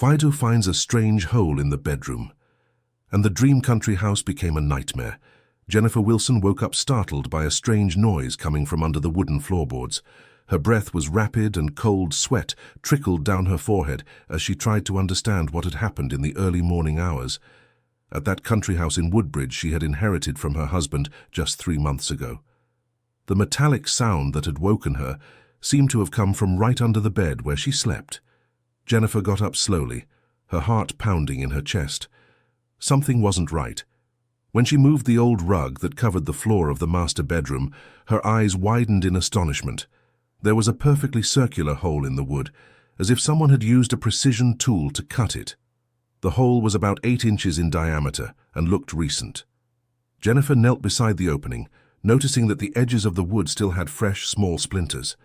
Fido finds a strange hole in the bedroom, and the dream country house became a nightmare. Jennifer Wilson woke up startled by a strange noise coming from under the wooden floorboards. Her breath was rapid and cold sweat trickled down her forehead as she tried to understand what had happened in the early morning hours. At that country house in Woodbridge she had inherited from her husband just 3 months ago. The metallic sound that had woken her seemed to have come from right under the bed where she slept. Jennifer got up slowly, her heart pounding in her chest. Something wasn't right. When she moved the old rug that covered the floor of the master bedroom, her eyes widened in astonishment. There was a perfectly circular hole in the wood, as if someone had used a precision tool to cut it. The hole was about 8 inches in diameter and looked recent. Jennifer knelt beside the opening, noticing that the edges of the wood still had fresh, small splinters.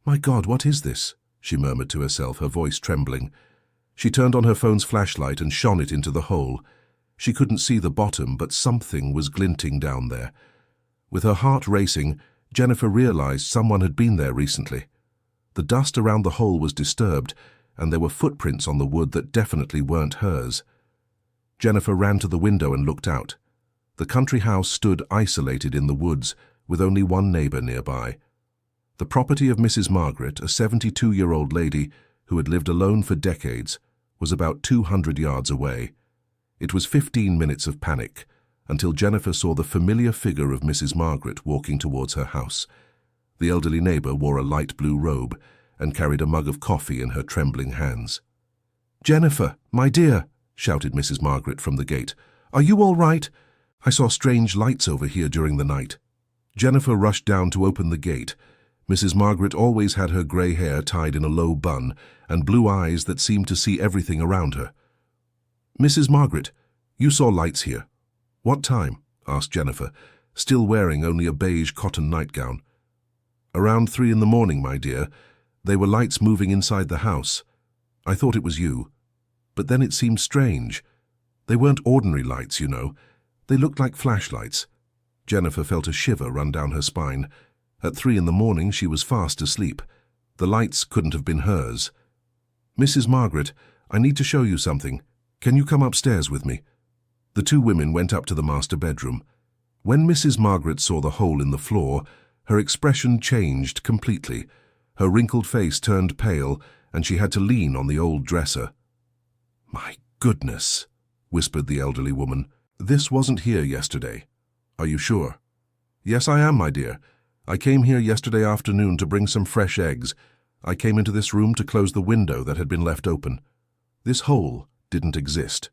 "My God, what is this?" she murmured to herself, her voice trembling. She turned on her phone's flashlight and shone it into the hole. She couldn't see the bottom, but something was glinting down there. With her heart racing, Jennifer realized someone had been there recently. The dust around the hole was disturbed, and there were footprints on the wood that definitely weren't hers. Jennifer ran to the window and looked out. The country house stood isolated in the woods, with only one neighbor nearby. The property of Mrs. Margaret, a 72-year-old lady who had lived alone for decades, was about 200 yards away. It was 15 minutes of panic until Jennifer saw the familiar figure of Mrs. Margaret walking towards her house. The elderly neighbor wore a light blue robe and carried a mug of coffee in her trembling hands. "Jennifer, my dear," shouted Mrs. Margaret from the gate. "Are you all right? I saw strange lights over here during the night." Jennifer rushed down to open the gate. Mrs. Margaret always had her grey hair tied in a low bun and blue eyes that seemed to see everything around her. "Mrs. Margaret, you saw lights here." "What time?" asked Jennifer, still wearing only a beige cotton nightgown. "Around 3 in the morning, my dear. They were lights moving inside the house. I thought it was you. But then it seemed strange. They weren't ordinary lights, you know. They looked like flashlights." Jennifer felt a shiver run down her spine. At 3 in the morning she was fast asleep. The lights couldn't have been hers. "Mrs. Margaret, I need to show you something. Can you come upstairs with me?" The two women went up to the master bedroom. When Mrs. Margaret saw the hole in the floor, her expression changed completely. Her wrinkled face turned pale, and she had to lean on the old dresser. "My goodness," whispered the elderly woman. "This wasn't here yesterday. Are you sure?" "Yes, I am, my dear. I came here yesterday afternoon to bring some fresh eggs. I came into this room to close the window that had been left open. This hole didn't exist."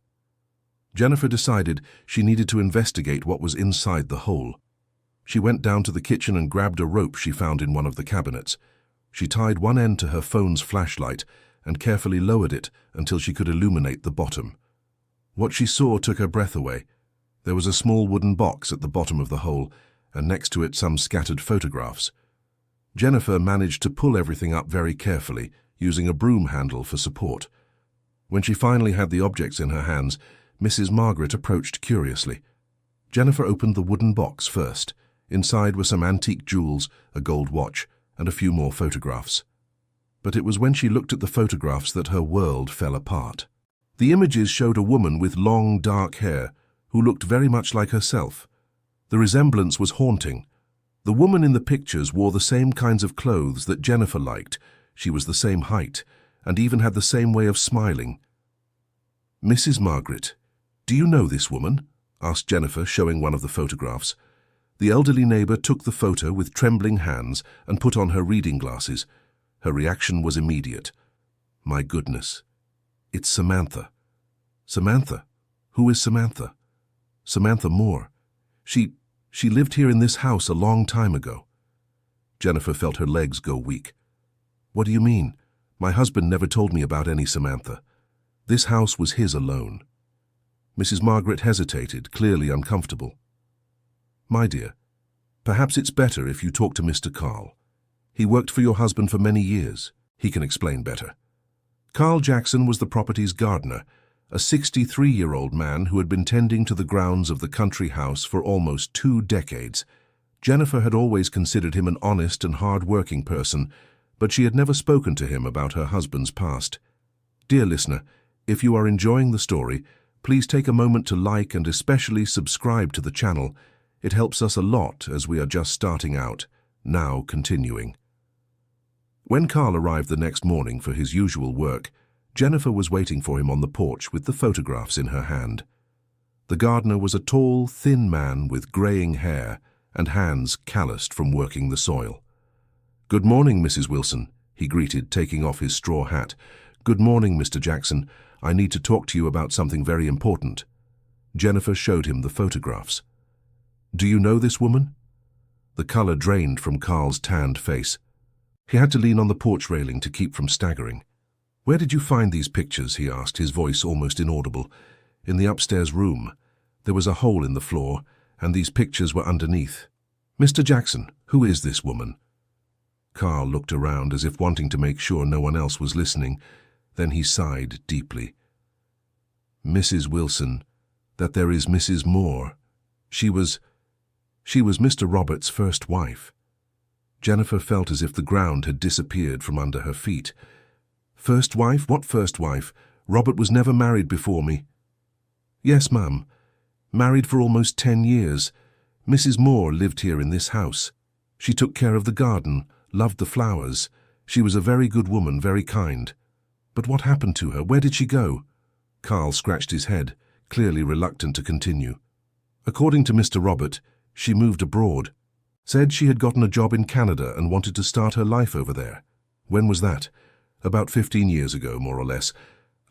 Jennifer decided she needed to investigate what was inside the hole. She went down to the kitchen and grabbed a rope she found in one of the cabinets. She tied one end to her phone's flashlight and carefully lowered it until she could illuminate the bottom. What she saw took her breath away. There was a small wooden box at the bottom of the hole, and next to it some scattered photographs. Jennifer managed to pull everything up very carefully, using a broom handle for support. When she finally had the objects in her hands, Mrs. Margaret approached curiously. Jennifer opened the wooden box first. Inside were some antique jewels, a gold watch, and a few more photographs. But it was when she looked at the photographs that her world fell apart. The images showed a woman with long, dark hair who looked very much like herself. The resemblance was haunting. The woman in the pictures wore the same kinds of clothes that Jennifer liked. She was the same height, and even had the same way of smiling. "Mrs. Margaret, do you know this woman?" asked Jennifer, showing one of the photographs. The elderly neighbor took the photo with trembling hands and put on her reading glasses. Her reaction was immediate. "My goodness, it's Samantha." "Samantha? Who is Samantha?" "Samantha Moore. She lived here in this house a long time ago." Jennifer felt her legs go weak. "What do you mean? My husband never told me about any Samantha. This house was his alone." Mrs. Margaret hesitated, clearly uncomfortable. "My dear, perhaps it's better if you talk to Mr. Carl. He worked for your husband for many years. He can explain better." Carl Jackson was the property's gardener, a 63-year-old man who had been tending to the grounds of the country house for almost 2 decades. Jennifer had always considered him an honest and hard-working person, but she had never spoken to him about her husband's past. "Dear listener, If you are enjoying the story, please take a moment to like and especially subscribe to the channel. It helps us a lot as we are just starting out. Now continuing. When Carl arrived the next morning for his usual work, Jennifer was waiting for him on the porch with the photographs in her hand. The gardener was a tall, thin man with greying hair and hands calloused from working the soil. "Good morning, Mrs. Wilson," he greeted, taking off his straw hat. "Good morning, Mr. Jackson. I need to talk to you about something very important." Jennifer showed him the photographs. "Do you know this woman?" The colour drained from Carl's tanned face. He had to lean on the porch railing to keep from staggering. "Where did you find these pictures?" he asked, his voice almost inaudible. "In the upstairs room. There was a hole in the floor, and these pictures were underneath." "Mr. Jackson, who is this woman?" Carl looked around as if wanting to make sure no one else was listening. Then he sighed deeply. "Mrs. Wilson, that there is Mrs. Moore. She was Mr. Robert's first wife." Jennifer felt as if the ground had disappeared from under her feet. "First wife? What first wife? Robert was never married before me." "Yes, ma'am. Married for almost 10 years. Mrs. Moore lived here in this house. She took care of the garden, loved the flowers. She was a very good woman, very kind. But what happened to her? Where did she go?" Carl scratched his head, clearly reluctant to continue. "According to Mr. Robert, she moved abroad. Said she had gotten a job in Canada and wanted to start her life over there." "When was that?" "About 15 years ago, more or less.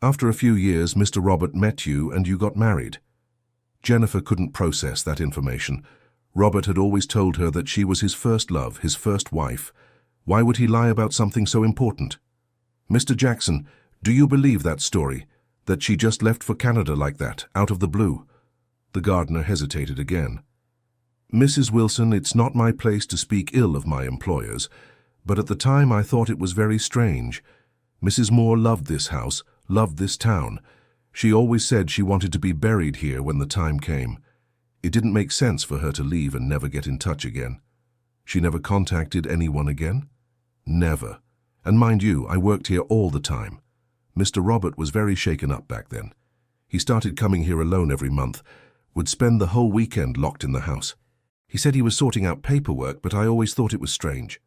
After a few years, Mr. Robert met you and you got married." Jennifer couldn't process that information. Robert had always told her that she was his first love, his first wife. Why would he lie about something so important? "Mr. Jackson, do you believe that story? That she just left for Canada like that, out of the blue?" The gardener hesitated again. "Mrs. Wilson, it's not my place to speak ill of my employers, but at the time I thought it was very strange. Mrs. Moore loved this house, loved this town. She always said she wanted to be buried here when the time came. It didn't make sense for her to leave and never get in touch again." "She never contacted anyone again?" "Never. And mind you, I worked here all the time. Mr. Robert was very shaken up back then. He started coming here alone every month, would spend the whole weekend locked in the house. He said he was sorting out paperwork, but I always thought it was strange."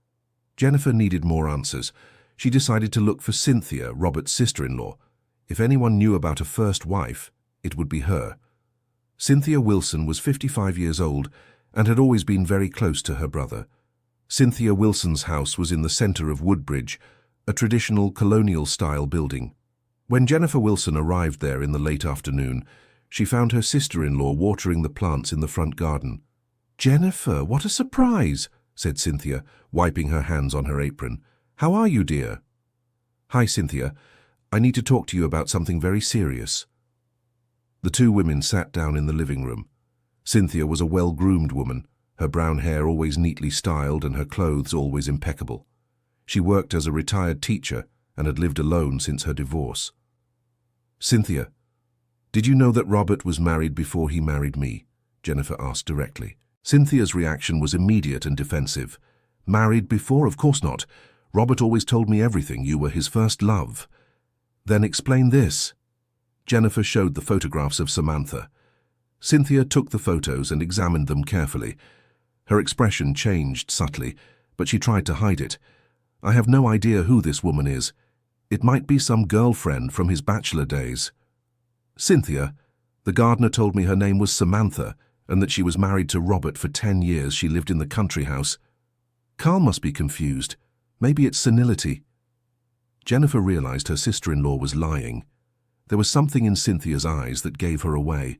Jennifer needed more answers. She decided to look for Cynthia, Robert's sister-in-law. If anyone knew about a first wife, it would be her. Cynthia Wilson was 55 years old and had always been very close to her brother. Cynthia Wilson's house was in the center of Woodbridge, a traditional colonial-style building. When Jennifer Wilson arrived there in the late afternoon, she found her sister-in-law watering the plants in the front garden. "Jennifer, what a surprise," said Cynthia, wiping her hands on her apron. "How are you, dear?" "Hi, Cynthia. I need to talk to you about something very serious." The two women sat down in the living room. Cynthia was a well-groomed woman, her brown hair always neatly styled and her clothes always impeccable. She worked as a retired teacher and had lived alone since her divorce. "Cynthia, did you know that Robert was married before he married me?" Jennifer asked directly. Cynthia's reaction was immediate and defensive. "Married before? Of course not. Robert always told me everything. You were his first love." "Then explain this." Jennifer showed the photographs of Samantha. Cynthia took the photos and examined them carefully. Her expression changed subtly, but she tried to hide it. "I have no idea who this woman is. It might be some girlfriend from his bachelor days." "Cynthia, the gardener told me her name was Samantha and that she was married to Robert for 10 years. She lived in the country house." Carl must be confused. Maybe it's senility. Jennifer realized her sister-in-law was lying. There was something in Cynthia's eyes that gave her away.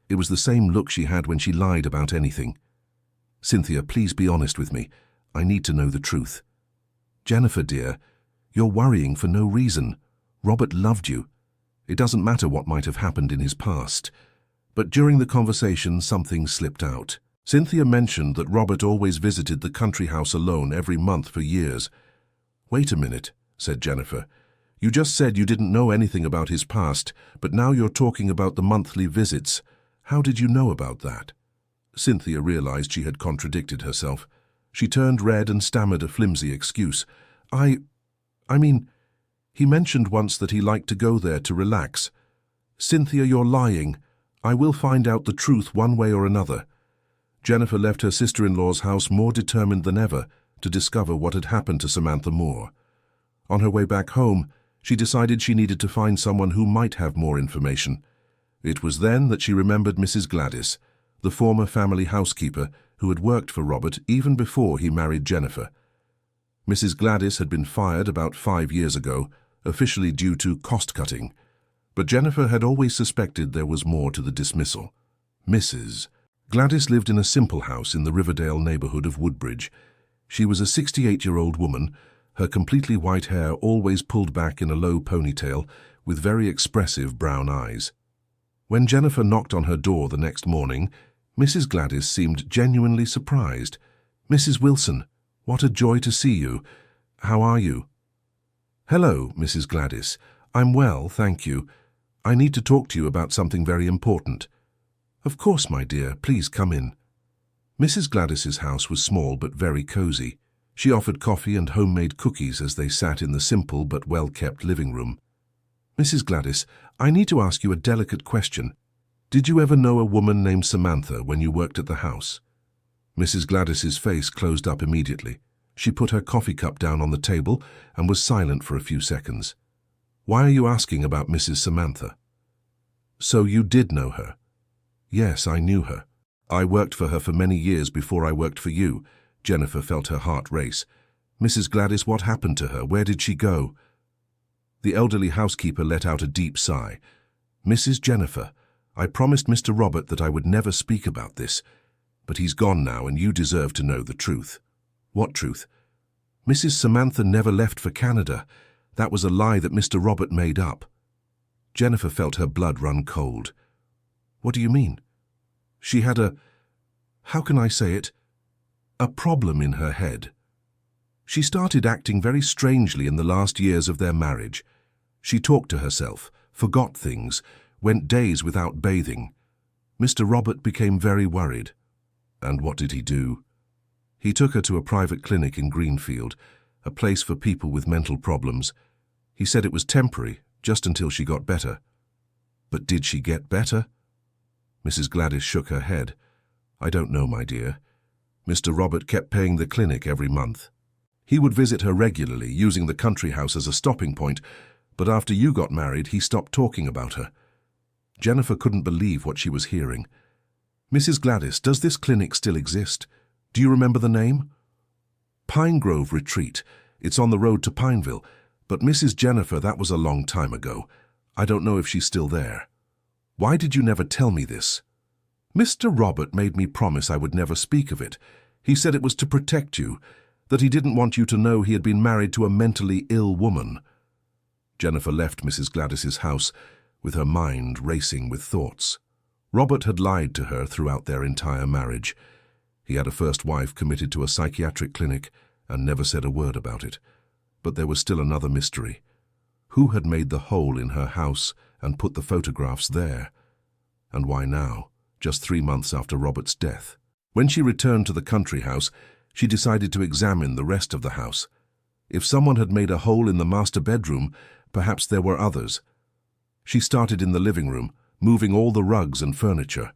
It was the same look she had when she lied about anything. "Cynthia, please be honest with me. I need to know the truth." "Jennifer, dear, you're worrying for no reason. Robert loved you. It doesn't matter what might have happened in his past." But during the conversation, something slipped out. Cynthia mentioned that Robert always visited the country house alone every month for years. "Wait a minute," said Jennifer. "You just said you didn't know anything about his past, but now you're talking about the monthly visits. How did you know about that?" Cynthia realized she had contradicted herself. She turned red and stammered a flimsy excuse. I mean, He mentioned once that he liked to go there to relax. Cynthia, you're lying. I will find out the truth one way or another. Jennifer left her sister-in-law's house more determined than ever to discover what had happened to Samantha Moore. On her way back home, she decided she needed to find someone who might have more information. It was then that she remembered Mrs. Gladys, the former family housekeeper who had worked for Robert even before he married Jennifer. Mrs. Gladys had been fired about 5 years ago, officially due to cost-cutting, but Jennifer had always suspected there was more to the dismissal. Mrs. Gladys lived in a simple house in the Riverdale neighborhood of Woodbridge. She was a 68-year-old woman, her completely white hair always pulled back in a low ponytail, with very expressive brown eyes. When Jennifer knocked on her door the next morning, Mrs. Gladys seemed genuinely surprised. "Mrs. Wilson, what a joy to see you. How are you?" "Hello, Mrs. Gladys. I'm well, thank you. I need to talk to you about something very important." "Of course, my dear. Please come in." Mrs. Gladys's house was small but very cozy. She offered coffee and homemade cookies as they sat in the simple but well-kept living room. "Mrs. Gladys, I need to ask you a delicate question. Did you ever know a woman named Samantha when you worked at the house?" Mrs. Gladys's face closed up immediately. She put her coffee cup down on the table and was silent for a few seconds. "Why are you asking about Mrs. Samantha?" "So you did know her?" "Yes, I knew her. I worked for her for many years before I worked for you." Jennifer felt her heart race. "Mrs. Gladys, what happened to her? Where did she go?" The elderly housekeeper let out a deep sigh. "Mrs. Jennifer, I promised Mr. Robert that I would never speak about this, but he's gone now and you deserve to know the truth." "What truth?" "Mrs. Samantha never left for Canada. That was a lie that Mr. Robert made up." Jennifer felt her blood run cold. "What do you mean?" "She had how can I say it? A problem in her head. She started acting very strangely in the last years of their marriage. She talked to herself, forgot things, went days without bathing. Mr. Robert became very worried." "And what did he do?" "He took her to a private clinic in Greenfield, a place for people with mental problems. He said it was temporary, just until she got better." "But did she get better?" Mrs. Gladys shook her head. "I don't know, my dear. Mr. Robert kept paying the clinic every month. He would visit her regularly, using the country house as a stopping point, but after you got married, he stopped talking about her." Jennifer couldn't believe what she was hearing. "Mrs. Gladys, does this clinic still exist? Do you remember the name?" "Pine Grove Retreat. It's on the road to Pineville. But Mrs. Jennifer, that was a long time ago. I don't know if she's still there." "Why did you never tell me this?" "Mr. Robert made me promise I would never speak of it. He said it was to protect you, that he didn't want you to know he had been married to a mentally ill woman." Jennifer left Mrs. Gladys's house with her mind racing with thoughts. Robert had lied to her throughout their entire marriage. He had a first wife committed to a psychiatric clinic and never said a word about it. But there was still another mystery. Who had made the hole in her house and put the photographs there? And why now, just 3 months after Robert's death? When she returned to the country house, she decided to examine the rest of the house. If someone had made a hole in the master bedroom, perhaps there were others. She started in the living room, moving all the rugs and furniture.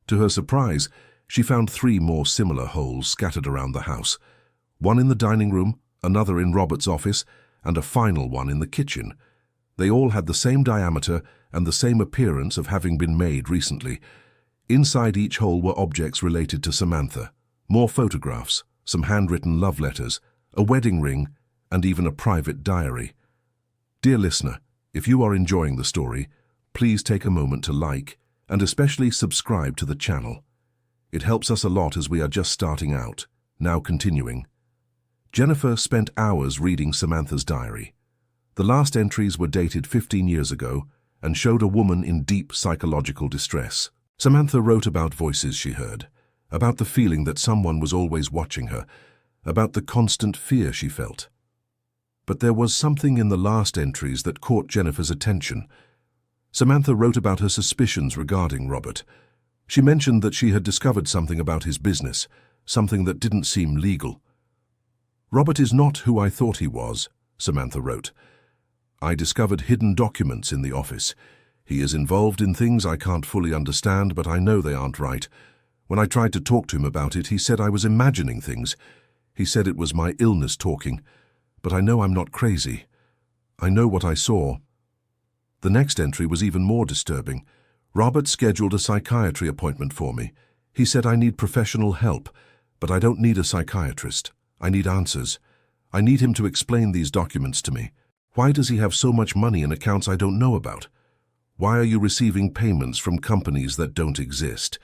To her surprise, she found 3 more similar holes scattered around the house. One in the dining room, another in Robert's office, and a final one in the kitchen. They all had the same diameter and the same appearance of having been made recently. Inside each hole were objects related to Samantha, more photographs, some handwritten love letters, a wedding ring, and even a private diary. Dear listener, if you are enjoying the story, please take a moment to like and especially subscribe to the channel. It helps us a lot as we are just starting out. Now continuing. Jennifer spent hours reading Samantha's diary. The last entries were dated 15 years ago and showed a woman in deep psychological distress. Samantha wrote about voices she heard, about the feeling that someone was always watching her, about the constant fear she felt. But there was something in the last entries that caught Jennifer's attention. Samantha wrote about her suspicions regarding Robert. She mentioned that she had discovered something about his business, something that didn't seem legal. "Robert is not who I thought he was," Samantha wrote. I discovered hidden documents in the office. He is involved in things I can't fully understand, but I know they aren't right. When I tried to talk to him about it, he said I was imagining things. He said it was my illness talking. But I know I'm not crazy. I know what I saw. The next entry was even more disturbing. Robert scheduled a psychiatry appointment for me. He said I need professional help, but I don't need a psychiatrist. I need answers. I need him to explain these documents to me. Why does he have so much money in accounts I don't know about? Why are you receiving payments from companies that don't exist?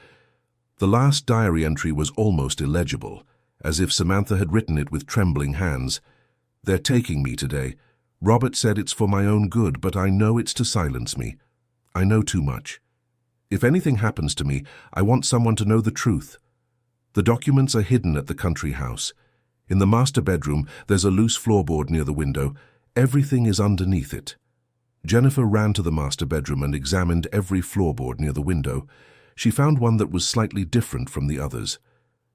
The last diary entry was almost illegible, as if Samantha had written it with trembling hands. They're taking me today. Robert said it's for my own good, but I know it's to silence me. I know too much. If anything happens to me, I want someone to know the truth. The documents are hidden at the country house. In the master bedroom, there's a loose floorboard near the window. Everything is underneath it. Jennifer ran to the master bedroom and examined every floorboard near the window. She found one that was slightly different from the others.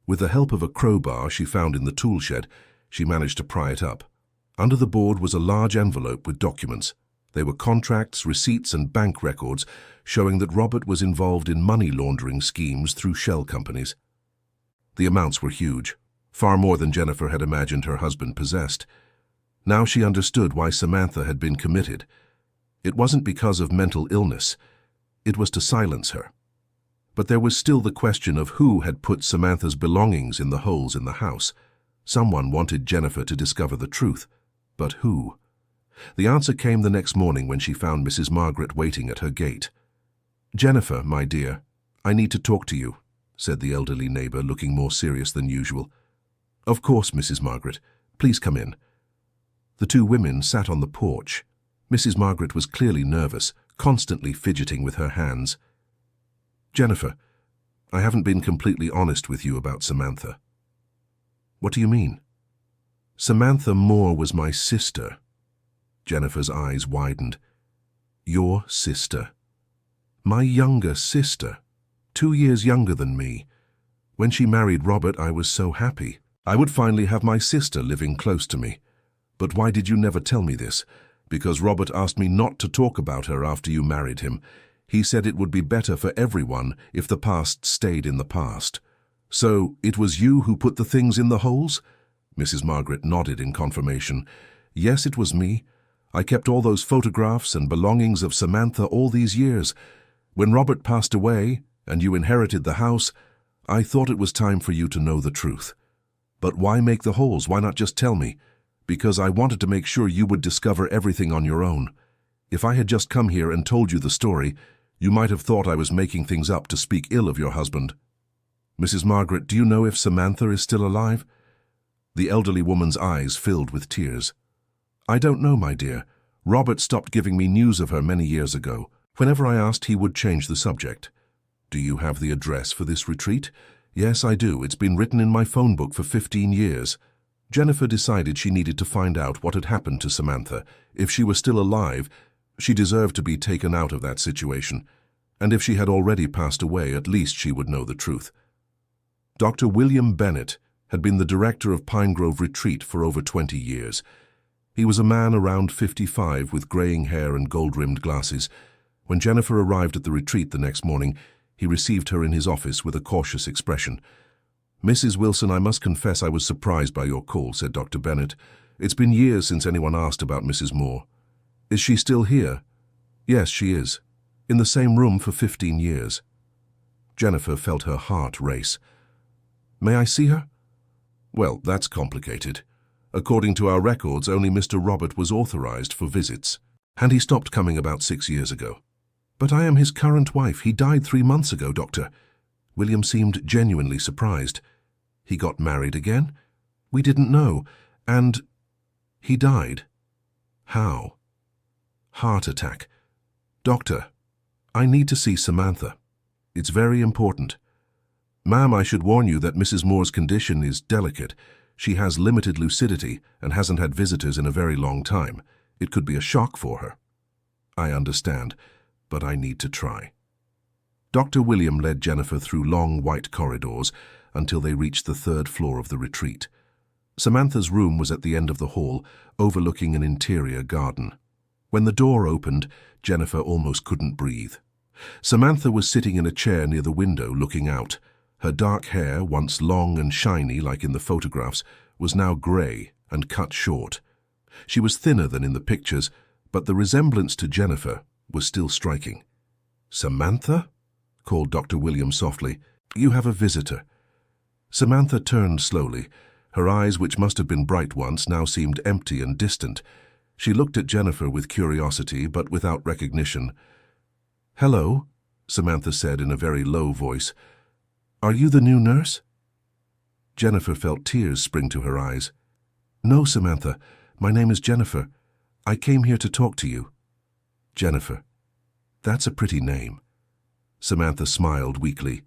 With the help of a crowbar she found in the tool shed, she managed to pry it up. Under the board was a large envelope with documents. They were contracts, receipts, and bank records showing that Robert was involved in money laundering schemes through shell companies. The amounts were huge, far more than Jennifer had imagined her husband possessed. Now she understood why Samantha had been committed. It wasn't because of mental illness. It was to silence her. But there was still the question of who had put Samantha's belongings in the holes in the house. Someone wanted Jennifer to discover the truth. But who? The answer came the next morning when she found Mrs. Margaret waiting at her gate. "Jennifer, my dear, I need to talk to you," said the elderly neighbor, looking more serious than usual. "Of course, Mrs. Margaret. Please come in." The two women sat on the porch. Mrs. Margaret was clearly nervous, constantly fidgeting with her hands. "Jennifer, I haven't been completely honest with you about Samantha." "What do you mean?" "Samantha Moore was my sister." Jennifer's eyes widened. "Your sister?" "My younger sister, 2 years younger than me. When she married Robert, I was so happy. I would finally have my sister living close to me. But why did you never tell me this? Because Robert asked me not to talk about her after you married him. He said it would be better for everyone if the past stayed in the past. So it was you who put the things in the holes?" Mrs. Margaret nodded in confirmation. "Yes, it was me. I kept all those photographs and belongings of Samantha all these years. When Robert passed away and you inherited the house, I thought it was time for you to know the truth. But why make the holes? Why not just tell me? Because I wanted to make sure you would discover everything on your own. If I had just come here and told you the story, you might have thought I was making things up to speak ill of your husband. Mrs. Margaret, do you know if Samantha is still alive?" The elderly woman's eyes filled with tears. "I don't know, my dear. Robert stopped giving me news of her many years ago. Whenever I asked, he would change the subject." "Do you have the address for this retreat?" "Yes, I do. It's been written in my phone book for 15 years. Jennifer decided she needed to find out what had happened to Samantha. If she was still alive, she deserved to be taken out of that situation. And if she had already passed away, at least she would know the truth." Dr. William Bennett had been the director of Pine Grove Retreat for over 20 years. He was a man around 55 with graying hair and gold-rimmed glasses. When Jennifer arrived at the retreat the next morning, he received her in his office with a cautious expression. "Mrs. Wilson, I must confess I was surprised by your call," said Dr. Bennett. "It's been years since anyone asked about Mrs. Moore. Is she still here?" "Yes, she is. In the same room for 15 years. Jennifer felt her heart race. "May I see her?" "Well, that's complicated. According to our records, only Mr. Robert was authorized for visits, and he stopped coming about 6 years ago." "But I am his current wife. He died 3 months ago, Doctor." William seemed genuinely surprised. "He got married again?" "We didn't know. And he died." "How?" "Heart attack. Doctor, I need to see Samantha. It's very important." "Ma'am, I should warn you that Mrs. Moore's condition is delicate. She has limited lucidity and hasn't had visitors in a very long time. It could be a shock for her." "I understand, but I need to try." Dr. William led Jennifer through long white corridors until they reached the 3rd floor of the retreat. Samantha's room was at the end of the hall, overlooking an interior garden. When the door opened, Jennifer almost couldn't breathe. Samantha was sitting in a chair near the window looking out. Her dark hair, once long and shiny like in the photographs, was now grey and cut short. She was thinner than in the pictures, but the resemblance to Jennifer was still striking. "Samantha?" called Dr. William softly. "You have a visitor." Samantha turned slowly. Her eyes, which must have been bright once, now seemed empty and distant. She looked at Jennifer with curiosity, but without recognition. "Hello," Samantha said in a very low voice. "Are you the new nurse?" Jennifer felt tears spring to her eyes. "No, Samantha. My name is Jennifer. I came here to talk to you." "Jennifer. That's a pretty name." Samantha smiled weakly.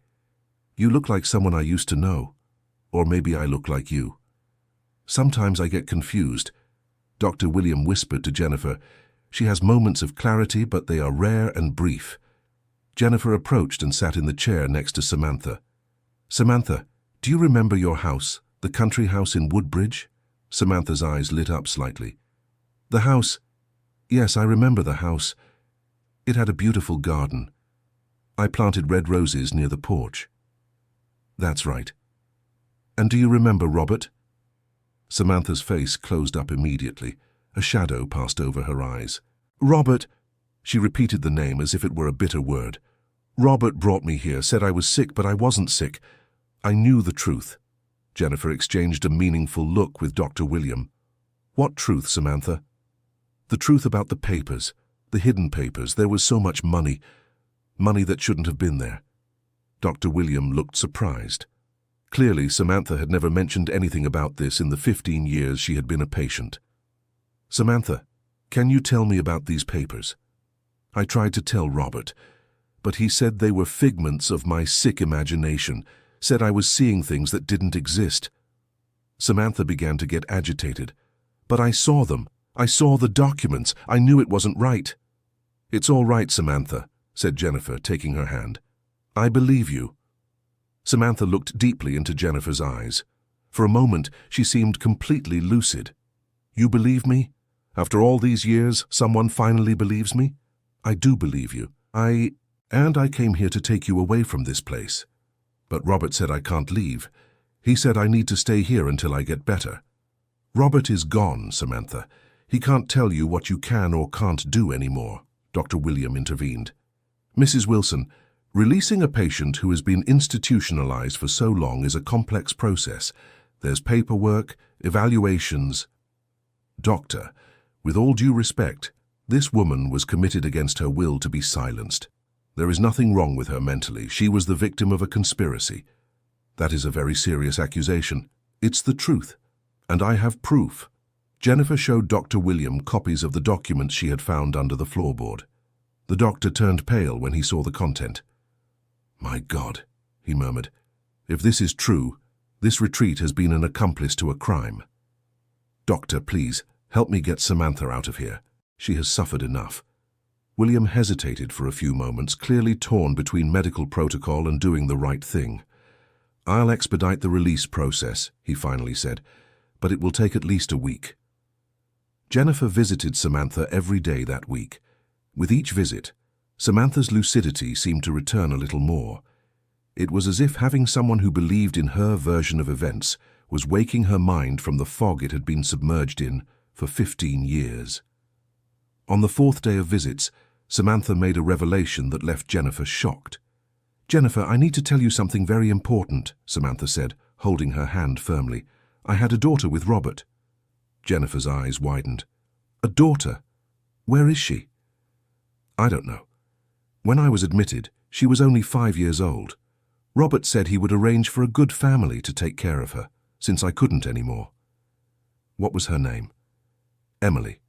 "You look like someone I used to know. Or maybe I look like you. Sometimes I get confused." Dr. William whispered to Jennifer. "She has moments of clarity, but they are rare and brief." Jennifer approached and sat in the chair next to Samantha. "Samantha, do you remember your house, the country house in Woodbridge?" Samantha's eyes lit up slightly. "The house? Yes, I remember the house. It had a beautiful garden. I planted red roses near the porch." "That's right. And do you remember Robert?" Samantha's face closed up immediately. A shadow passed over her eyes. "Robert," she repeated the name as if it were a bitter word. "Robert brought me here, said I was sick, but I wasn't sick. I knew the truth." Jennifer exchanged a meaningful look with Dr. William. "What truth, Samantha?" "The truth about the papers, the hidden papers. There was so much money. Money that shouldn't have been there." Dr. William looked surprised. Clearly, Samantha had never mentioned anything about this in the 15 years she had been a patient. "Samantha, can you tell me about these papers?" "I tried to tell Robert, but he said they were figments of my sick imagination, said I was seeing things that didn't exist." Samantha began to get agitated. "But I saw them. I saw the documents. I knew it wasn't right." "It's all right, Samantha," said Jennifer, taking her hand. "I believe you." Samantha looked deeply into Jennifer's eyes. For a moment, she seemed completely lucid. "You believe me? After all these years, someone finally believes me?" "I do believe you. I came here to take you away from this place. But Robert said I can't leave. He said I need to stay here until I get better." "Robert is gone, Samantha. He can't tell you what you can or can't do anymore," Dr. William intervened. "Mrs. Wilson, releasing a patient who has been institutionalized for so long is a complex process. There's paperwork, evaluations." "Doctor, with all due respect, this woman was committed against her will to be silenced. There is nothing wrong with her mentally. She was the victim of a conspiracy. That is a very serious accusation. It's the truth, and I have proof." Jennifer showed Dr. William copies of the documents she had found under the floorboard. The doctor turned pale when he saw the content. "My God," he murmured. "If this is true, this retreat has been an accomplice to a crime. Doctor, please, help me get Samantha out of here. She has suffered enough." William hesitated for a few moments, clearly torn between medical protocol and doing the right thing. "I'll expedite the release process," he finally said, "but it will take at least a week." Jennifer visited Samantha every day that week. With each visit, Samantha's lucidity seemed to return a little more. It was as if having someone who believed in her version of events was waking her mind from the fog it had been submerged in for 15 years. On the 4th day of visits, Samantha made a revelation that left Jennifer shocked. "Jennifer, I need to tell you something very important," Samantha said, holding her hand firmly. "I had a daughter with Robert." Jennifer's eyes widened. "A daughter? Where is she?" "I don't know. When I was admitted, she was only 5 years old. Robert said he would arrange for a good family to take care of her, since I couldn't anymore." "What was her name?" "Emily.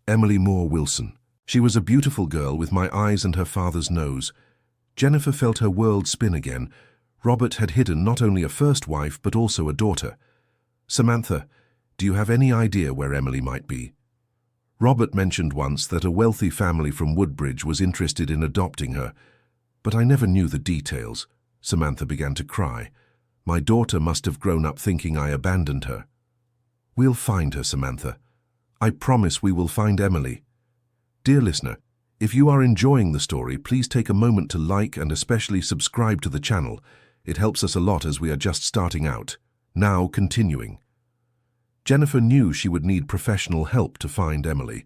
Emily Moore Wilson. She was a beautiful girl with my eyes and her father's nose." Jennifer felt her world spin again. Robert had hidden not only a first wife, but also a daughter. "Samantha, do you have any idea where Emily might be?" "Robert mentioned once that a wealthy family from Woodbridge was interested in adopting her, but I never knew the details." Samantha began to cry. "My daughter must have grown up thinking I abandoned her." "We'll find her, Samantha. I promise we will find Emily." Dear listener, if you are enjoying the story, please take a moment to like and especially subscribe to the channel. It helps us a lot as we are just starting out. Now, continuing. Jennifer knew she would need professional help to find Emily.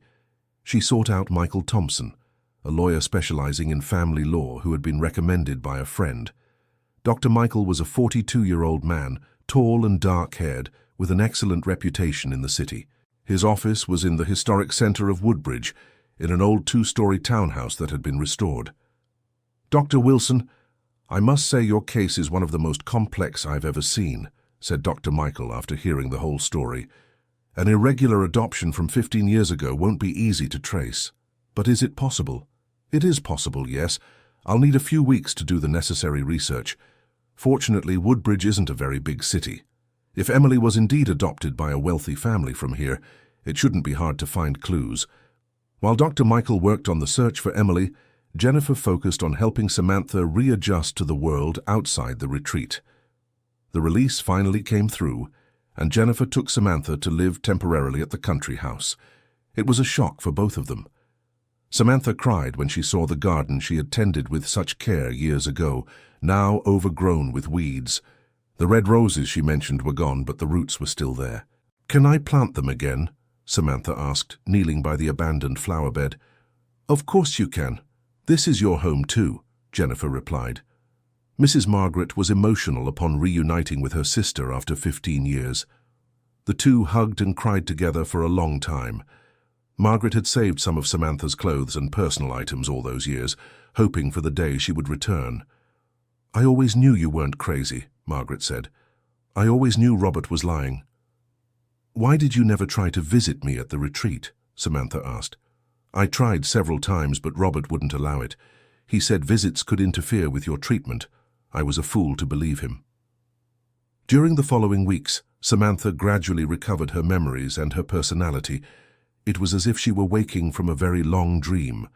She sought out Michael Thompson, a lawyer specializing in family law who had been recommended by a friend. Dr. Michael was a 42-year-old man, tall and dark-haired, with an excellent reputation in the city. His office was in the historic center of Woodbridge, in an old two-story townhouse that had been restored. Dr. Wilson, I must say your case is one of the most complex I've ever seen, said Dr. Michael after hearing the whole story. An irregular adoption from 15 years ago won't be easy to trace. But is it possible? It is possible, yes. I'll need a few weeks to do the necessary research. Fortunately, Woodbridge isn't a very big city. If Emily was indeed adopted by a wealthy family from here, it shouldn't be hard to find clues. While Dr. Michael worked on the search for Emily, Jennifer focused on helping Samantha readjust to the world outside the retreat. The release finally came through, and Jennifer took Samantha to live temporarily at the country house. It was a shock for both of them. Samantha cried when she saw the garden she had tended with such care years ago, now overgrown with weeds. The red roses she mentioned were gone, but the roots were still there. "Can I plant them again?" Samantha asked, kneeling by the abandoned flower bed. "Of course you can. This is your home too," Jennifer replied. Mrs. Margaret was emotional upon reuniting with her sister after 15 years. The two hugged and cried together for a long time. Margaret had saved some of Samantha's clothes and personal items all those years, hoping for the day she would return. "I always knew you weren't crazy," Margaret said. "I always knew Robert was lying." "Why did you never try to visit me at the retreat?" Samantha asked. "I tried several times, but Robert wouldn't allow it. He said visits could interfere with your treatment. I was a fool to believe him." During the following weeks, Samantha gradually recovered her memories and her personality. It was as if she were waking from a very long dream.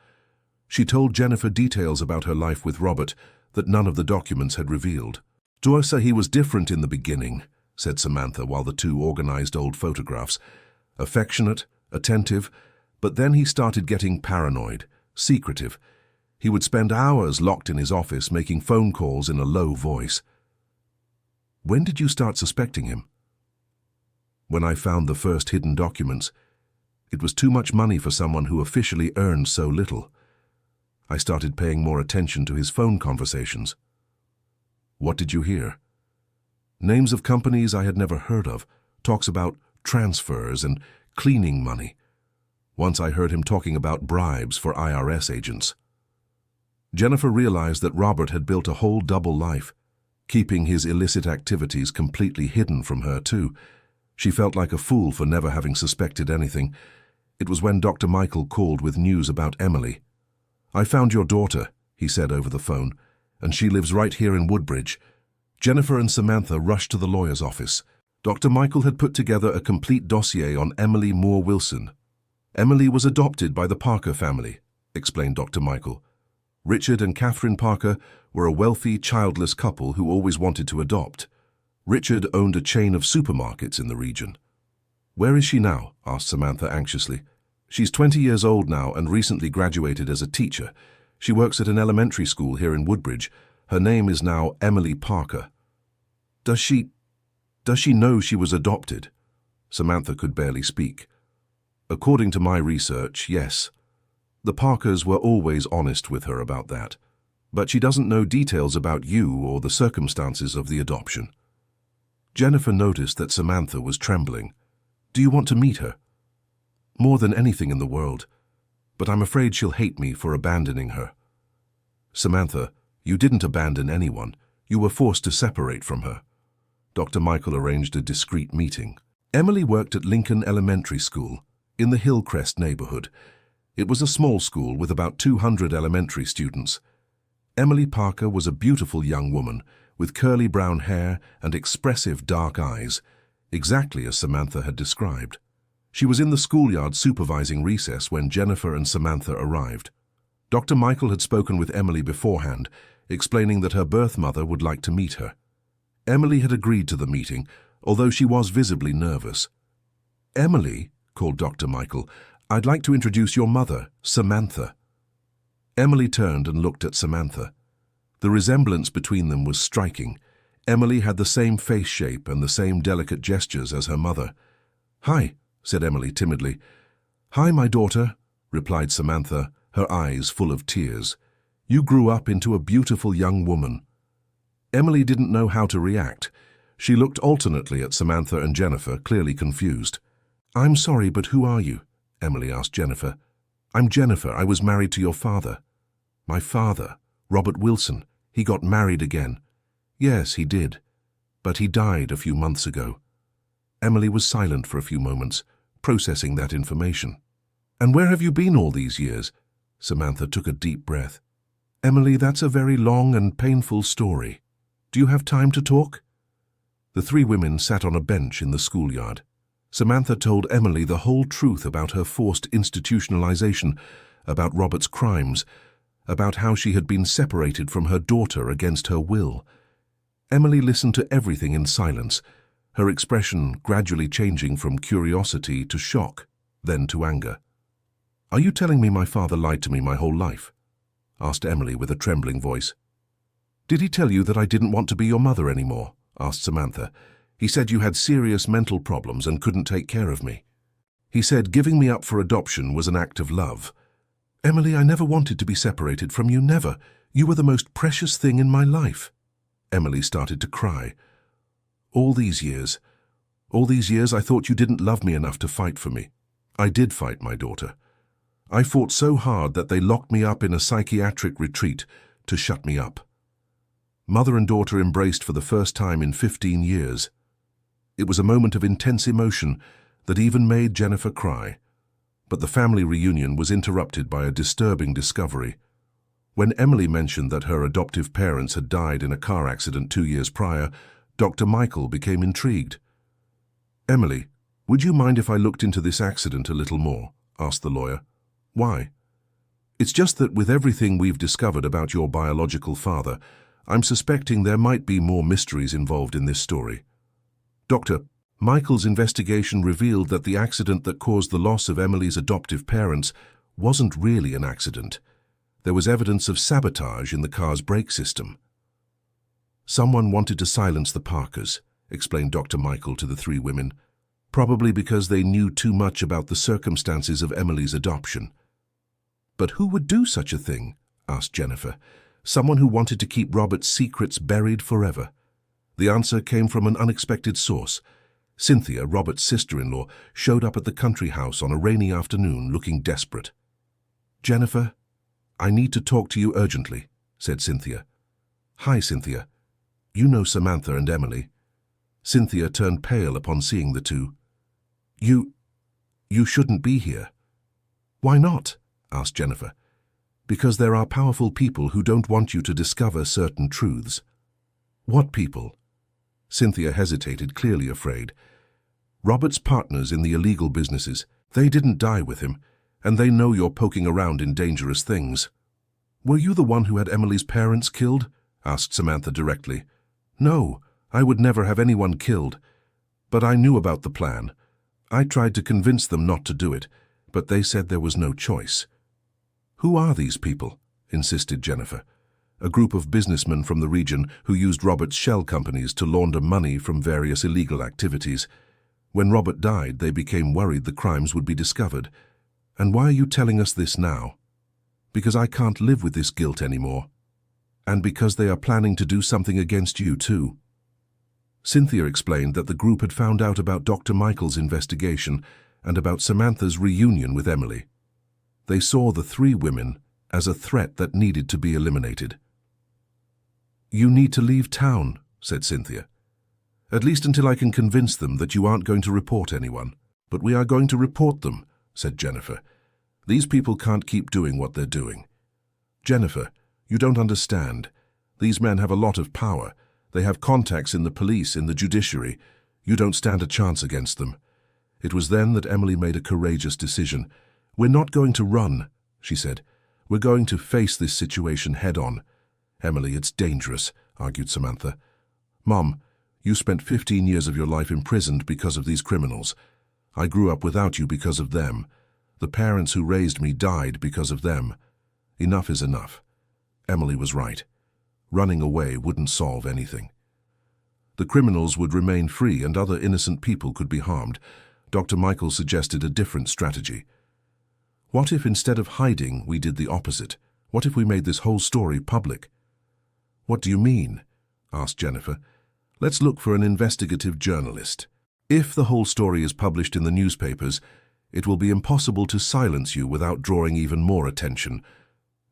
She told Jennifer details about her life with Robert that none of the documents had revealed. "To say he was different in the beginning," said Samantha while the two organized old photographs. "Affectionate, attentive, but then he started getting paranoid, secretive. He would spend hours locked in his office making phone calls in a low voice." "When did you start suspecting him?" "When I found the first hidden documents. It was too much money for someone who officially earned so little. I started paying more attention to his phone conversations." "What did you hear?" "Names of companies I had never heard of, talks about transfers and cleaning money. Once I heard him talking about bribes for IRS agents." Jennifer realized that Robert had built a whole double life, keeping his illicit activities completely hidden from her too. She felt like a fool for never having suspected anything. It was when Dr. Michael called with news about Emily. "I found your daughter," he said over the phone, "and she lives right here in Woodbridge." Jennifer and Samantha rushed to the lawyer's office. Dr. Michael had put together a complete dossier on Emily Moore Wilson. "Emily was adopted by the Parker family," explained Dr. Michael. "Richard and Catherine Parker were a wealthy, childless couple who always wanted to adopt. Richard owned a chain of supermarkets in the region." "Where is she now?" asked Samantha anxiously. "She's 20 years old now and recently graduated as a teacher. She works at an elementary school here in Woodbridge. Her name is now Emily Parker." Does she know she was adopted?" Samantha could barely speak. "According to my research, yes. The Parkers were always honest with her about that. But she doesn't know details about you or the circumstances of the adoption." Jennifer noticed that Samantha was trembling. "Do you want to meet her?" "More than anything in the world. But I'm afraid she'll hate me for abandoning her." "Samantha, you didn't abandon anyone. You were forced to separate from her." Dr. Michael arranged a discreet meeting. Emily worked at Lincoln Elementary School, in the Hillcrest neighborhood. It was a small school with about 200 elementary students. Emily Parker was a beautiful young woman with curly brown hair and expressive dark eyes, exactly as Samantha had described. She was in the schoolyard supervising recess when Jennifer and Samantha arrived. Dr. Michael had spoken with Emily beforehand, explaining that her birth mother would like to meet her. Emily had agreed to the meeting, although she was visibly nervous. "Emily," called Dr. Michael, I'd like to introduce your mother, Samantha." Emily turned and looked at Samantha. The resemblance between them was striking. Emily had the same face shape and the same delicate gestures as her mother. "Hi," said Emily timidly. "Hi, my daughter," replied Samantha, her eyes full of tears. "You grew up into a beautiful young woman." Emily didn't know how to react. She looked alternately at Samantha and Jennifer, clearly confused. "I'm sorry, but who are you?" Emily asked Jennifer. "I'm Jennifer. I was married to your father." "My father? Robert Wilson. He got married again." "Yes, he did. But he died a few months ago." Emily was silent for a few moments, processing that information. "And where have you been all these years?" Samantha took a deep breath. "Emily, that's a very long and painful story. Do you have time to talk?" The three women sat on a bench in the schoolyard. Samantha told Emily the whole truth about her forced institutionalization, about Robert's crimes, about how she had been separated from her daughter against her will. Emily listened to everything in silence, her expression gradually changing from curiosity to shock, then to anger. "Are you telling me my father lied to me my whole life?" asked Emily with a trembling voice. "Did he tell you that I didn't want to be your mother anymore?" asked Samantha. "He said you had serious mental problems and couldn't take care of me. He said giving me up for adoption was an act of love. Emily, I never wanted to be separated from you, never. You were the most precious thing in my life." Emily started to cry. All these years I thought you didn't love me enough to fight for me. I did fight, my daughter. I fought so hard that they locked me up in a psychiatric retreat to shut me up." Mother and daughter embraced for the first time in 15 years. It was a moment of intense emotion that even made Jennifer cry. But the family reunion was interrupted by a disturbing discovery. When Emily mentioned that her adoptive parents had died in a car accident 2 years prior, Dr. Michael became intrigued. "Emily, would you mind if I looked into this accident a little more?" asked the lawyer. "Why?" "It's just that with everything we've discovered about your biological father, I'm suspecting there might be more mysteries involved in this story. Doctor, Michael's investigation revealed that the accident that caused the loss of Emily's adoptive parents wasn't really an accident. There was evidence of sabotage in the car's brake system." "Someone wanted to silence the Parkers," explained Dr. Michael to the three women, "probably because they knew too much about the circumstances of Emily's adoption." "But who would do such a thing?" asked Jennifer. "Someone who wanted to keep Robert's secrets buried forever." The answer came from an unexpected source. Cynthia, Robert's sister-in-law, showed up at the country house on a rainy afternoon looking desperate. "Jennifer, I need to talk to you urgently," said Cynthia. "Hi, Cynthia. You know Samantha and Emily." Cynthia turned pale upon seeing the two. You shouldn't be here." "Why not?" asked Jennifer. "Because there are powerful people who don't want you to discover certain truths." "What people?" Cynthia hesitated, clearly afraid. "Robert's partners in the illegal businesses. They didn't die with him, and they know you're poking around in dangerous things." "Were you the one who had Emily's parents killed?" asked Samantha directly. "No, I would never have anyone killed. But I knew about the plan. I tried to convince them not to do it, but they said there was no choice." "Who are these people?" insisted Jennifer. "A group of businessmen from the region who used Robert's shell companies to launder money from various illegal activities. When Robert died, they became worried the crimes would be discovered. And why are you telling us this now?" "Because I can't live with this guilt anymore. And because they are planning to do something against you too." Cynthia explained that the group had found out about Dr. Michael's investigation and about Samantha's reunion with Emily. They saw the three women as a threat that needed to be eliminated. "You need to leave town," said Cynthia. "At least until I can convince them that you aren't going to report anyone." "But we are going to report them," said Jennifer. "These people can't keep doing what they're doing." "Jennifer, you don't understand. These men have a lot of power. They have contacts in the police, in the judiciary. You don't stand a chance against them." It was then that Emily made a courageous decision. "We're not going to run," she said. "We're going to face this situation head-on." "Emily, it's dangerous," argued Samantha. "Mom, you spent 15 years of your life imprisoned because of these criminals. I grew up without you because of them. The parents who raised me died because of them. Enough is enough. Emily was right. Running away wouldn't solve anything. The criminals would remain free and other innocent people could be harmed. Dr. Michael suggested a different strategy. What if instead of hiding, we did the opposite? What if we made this whole story public? What do you mean? Asked Jennifer. Let's look for an investigative journalist. If the whole story is published in the newspapers, it will be impossible to silence you without drawing even more attention.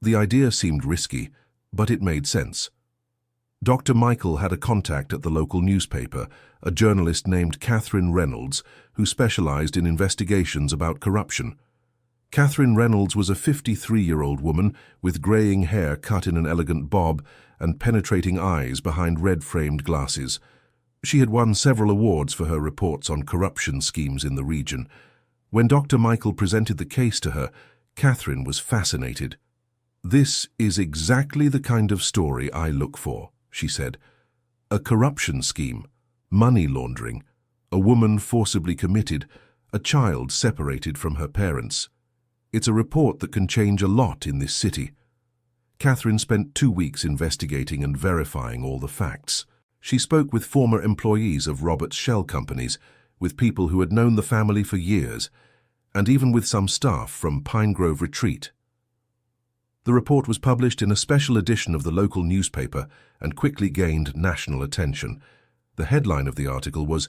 The idea seemed risky, but it made sense. Dr. Michael had a contact at the local newspaper, a journalist named Catherine Reynolds, who specialized in investigations about corruption. Catherine Reynolds was a 53-year-old woman with graying hair cut in an elegant bob and penetrating eyes behind red-framed glasses. She had won several awards for her reports on corruption schemes in the region. When Dr. Michael presented the case to her, Catherine was fascinated. "This is exactly the kind of story I look for," she said. "A corruption scheme, money laundering, a woman forcibly committed, a child separated from her parents. It's a report that can change a lot in this city." Catherine spent 2 weeks investigating and verifying all the facts. She spoke with former employees of Robert's shell companies, with people who had known the family for years, and even with some staff from Pine Grove Retreat. The report was published in a special edition of the local newspaper and quickly gained national attention. The headline of the article was,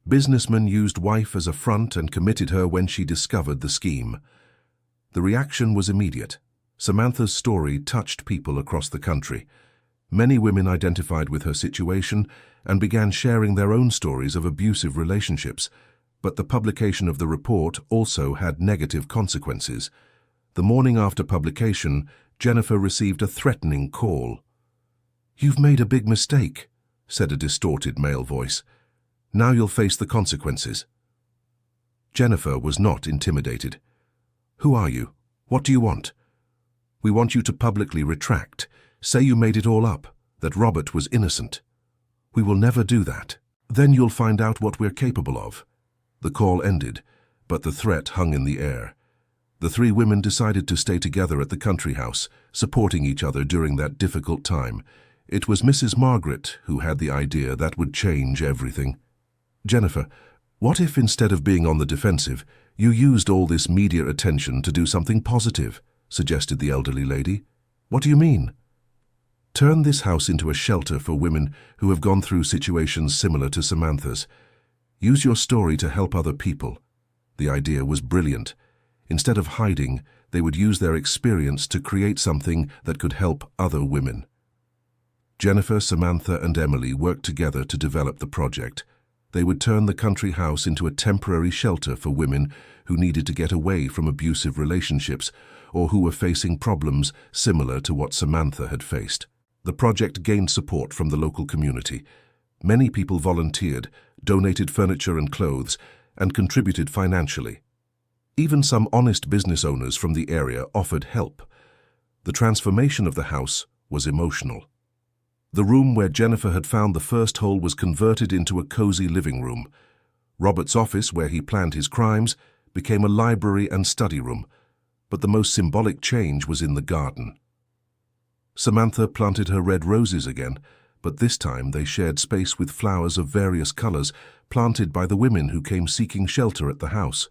"Businessman used wife as a front and committed her when she discovered the scheme." The reaction was immediate. Samantha's story touched people across the country. Many women identified with her situation and began sharing their own stories of abusive relationships, but the publication of the report also had negative consequences. The morning after publication, Jennifer received a threatening call. "You've made a big mistake," said a distorted male voice. "Now you'll face the consequences." Jennifer was not intimidated. "Who are you? What do you want?" "We want you to publicly retract. Say you made it all up, that Robert was innocent." "We will never do that. Then you'll find out what we're capable of." The call ended, but the threat hung in the air. The 3 women decided to stay together at the country house, supporting each other during that difficult time. It was Mrs. Margaret who had the idea that would change everything. "Jennifer, what if instead of being on the defensive, you used all this media attention to do something positive?" suggested the elderly lady. "What do you mean?" "Turn this house into a shelter for women who have gone through situations similar to Samantha's. Use your story to help other people." The idea was brilliant. Instead of hiding, they would use their experience to create something that could help other women. Jennifer, Samantha, and Emily worked together to develop the project. They would turn the country house into a temporary shelter for women who needed to get away from abusive relationships or who were facing problems similar to what Samantha had faced. The project gained support from the local community. Many people volunteered, donated furniture and clothes, and contributed financially. Even some honest business owners from the area offered help. The transformation of the house was emotional. The room where Jennifer had found the first hole was converted into a cozy living room. Robert's office, where he planned his crimes, became a library and study room, but the most symbolic change was in the garden. Samantha planted her red roses again, but this time they shared space with flowers of various colors planted by the women who came seeking shelter at the house.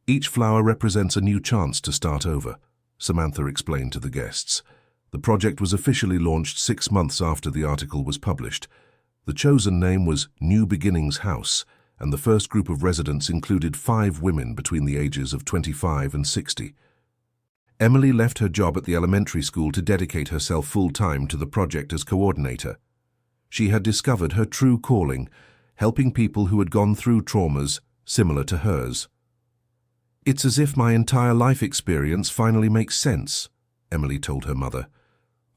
"Each flower represents a new chance to start over," Samantha explained to the guests. The project was officially launched 6 months after the article was published. The chosen name was New Beginnings House, and the first group of residents included 5 women between the ages of 25 and 60. Emily left her job at the elementary school to dedicate herself full-time to the project as coordinator. She had discovered her true calling, helping people who had gone through traumas similar to hers. "It's as if my entire life experience finally makes sense," Emily told her mother.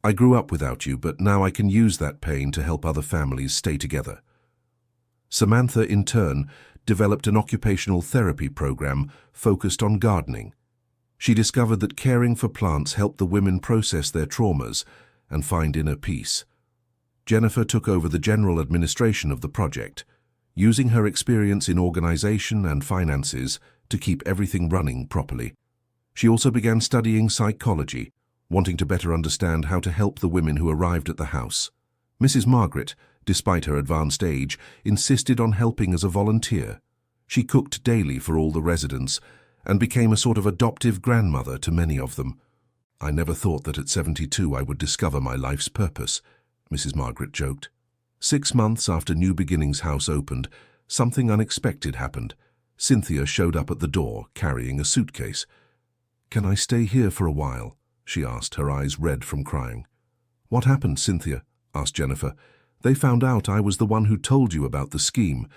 "I grew up without you, but now I can use that pain to help other families stay together." Samantha, in turn, developed an occupational therapy program focused on gardening. She discovered that caring for plants helped the women process their traumas and find inner peace. Jennifer took over the general administration of the project. Using her experience in organization and finances, to keep everything running properly. She also began studying psychology, wanting to better understand how to help the women who arrived at the house. Mrs. Margaret, despite her advanced age, insisted on helping as a volunteer. She cooked daily for all the residents and became a sort of adoptive grandmother to many of them. "I never thought that at 72 I would discover my life's purpose," Mrs. Margaret joked. 6 months after New Beginnings House opened, something unexpected happened. Cynthia showed up at the door, carrying a suitcase. "Can I stay here for a while?" she asked, her eyes red from crying. "What happened, Cynthia?" asked Jennifer. "They found out I was the one who told you about the scheme.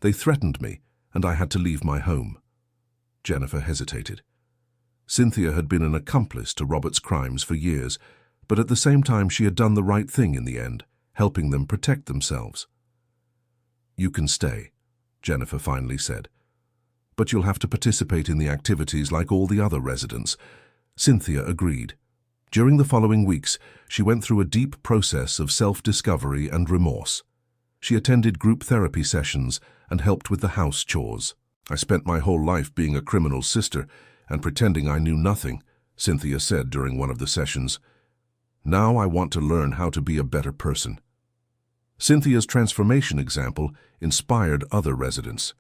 They threatened me, and I had to leave my home." Jennifer hesitated. Cynthia had been an accomplice to Robert's crimes for years, but at the same time she had done the right thing in the end, helping them protect themselves. "You can stay," Jennifer finally said. "But you'll have to participate in the activities like all the other residents." Cynthia agreed. During the following weeks, she went through a deep process of self-discovery and remorse. She attended group therapy sessions and helped with the house chores. "I spent my whole life being a criminal sister and pretending I knew nothing," Cynthia said during one of the sessions. "Now I want to learn how to be a better person." Cynthia's transformation example inspired other residents.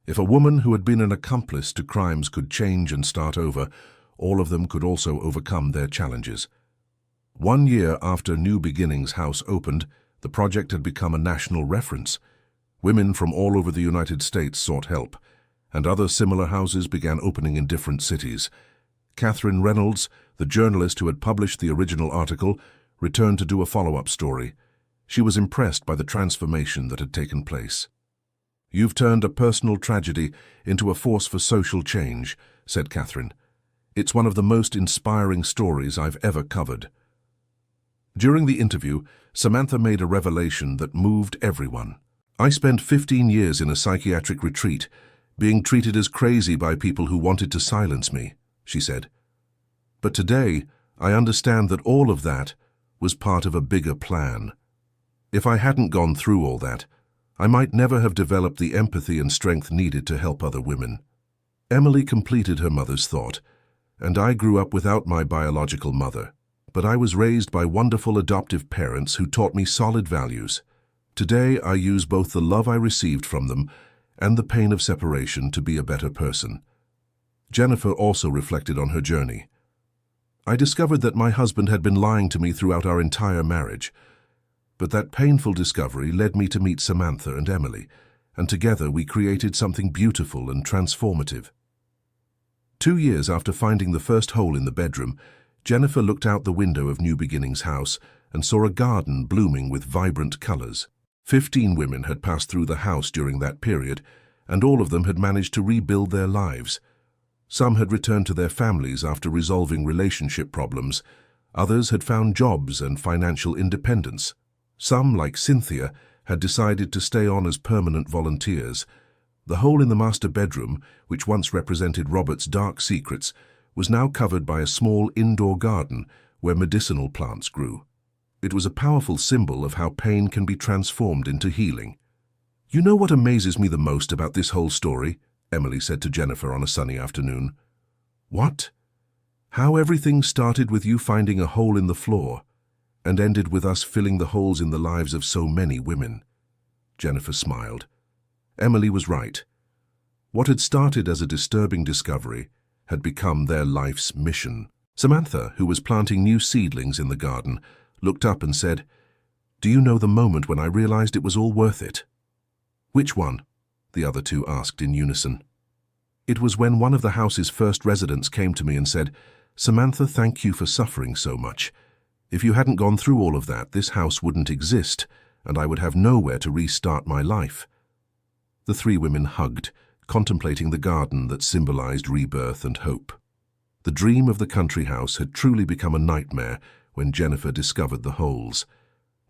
If a woman who had been an accomplice to crimes could change and start over, all of them could also overcome their challenges. 1 year after New Beginnings House opened, the project had become a national reference. Women from all over the United States sought help, and other similar houses began opening in different cities. Catherine Reynolds, the journalist who had published the original article, returned to do a follow-up story. She was impressed by the transformation that had taken place. "You've turned a personal tragedy into a force for social change," said Catherine. "It's one of the most inspiring stories I've ever covered." During the interview, Samantha made a revelation that moved everyone. "I spent 15 years in a psychiatric retreat, being treated as crazy by people who wanted to silence me," she said. "But today, I understand that all of that was part of a bigger plan. If I hadn't gone through all that, I might never have developed the empathy and strength needed to help other women." Emily completed her mother's thought. "And I grew up without my biological mother, but I was raised by wonderful adoptive parents who taught me solid values. Today, I use both the love I received from them and the pain of separation to be a better person." Jennifer also reflected on her journey. "I discovered that my husband had been lying to me throughout our entire marriage. But that painful discovery led me to meet Samantha and Emily, and together we created something beautiful and transformative." 2 years after finding the first hole in the bedroom, Jennifer looked out the window of New Beginnings House and saw a garden blooming with vibrant colors. 15 women had passed through the house during that period, and all of them had managed to rebuild their lives. Some had returned to their families after resolving relationship problems. Others had found jobs and financial independence. Some, like Cynthia, had decided to stay on as permanent volunteers. The hole in the master bedroom, which once represented Robert's dark secrets, was now covered by a small indoor garden where medicinal plants grew. It was a powerful symbol of how pain can be transformed into healing. "You know what amazes me the most about this whole story?" Emily said to Jennifer on a sunny afternoon. "What?" "How everything started with you finding a hole in the floor and ended with us filling the holes in the lives of so many women." Jennifer smiled. Emily was right. What had started as a disturbing discovery had become their life's mission. Samantha, who was planting new seedlings in the garden, looked up and said, "Do you know the moment when I realized it was all worth it?" "Which one?" the other two asked in unison. "It was when one of the house's first residents came to me and said, 'Samantha, thank you for suffering so much. If you hadn't gone through all of that, this house wouldn't exist, and I would have nowhere to restart my life.'" The 3 women hugged, contemplating the garden that symbolized rebirth and hope. The dream of the country house had truly become a nightmare when Jennifer discovered the holes.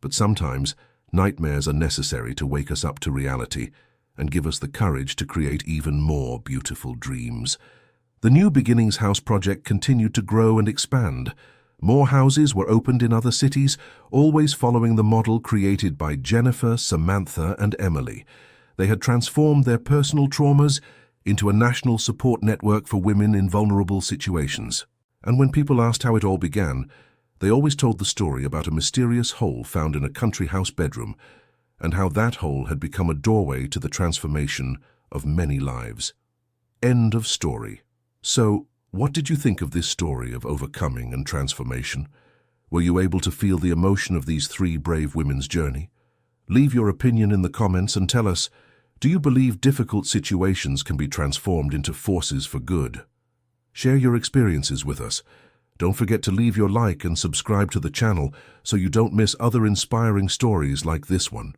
But sometimes, nightmares are necessary to wake us up to reality and give us the courage to create even more beautiful dreams. The New Beginnings House project continued to grow and expand. More houses were opened in other cities, always following the model created by Jennifer, Samantha, and Emily. They had transformed their personal traumas into a national support network for women in vulnerable situations. And when people asked how it all began, they always told the story about a mysterious hole found in a country house bedroom, and how that hole had become a doorway to the transformation of many lives. End of story. So, what did you think of this story of overcoming and transformation? Were you able to feel the emotion of these three brave women's journey? Leave your opinion in the comments and tell us, do you believe difficult situations can be transformed into forces for good? Share your experiences with us. Don't forget to leave your like and subscribe to the channel so you don't miss other inspiring stories like this one.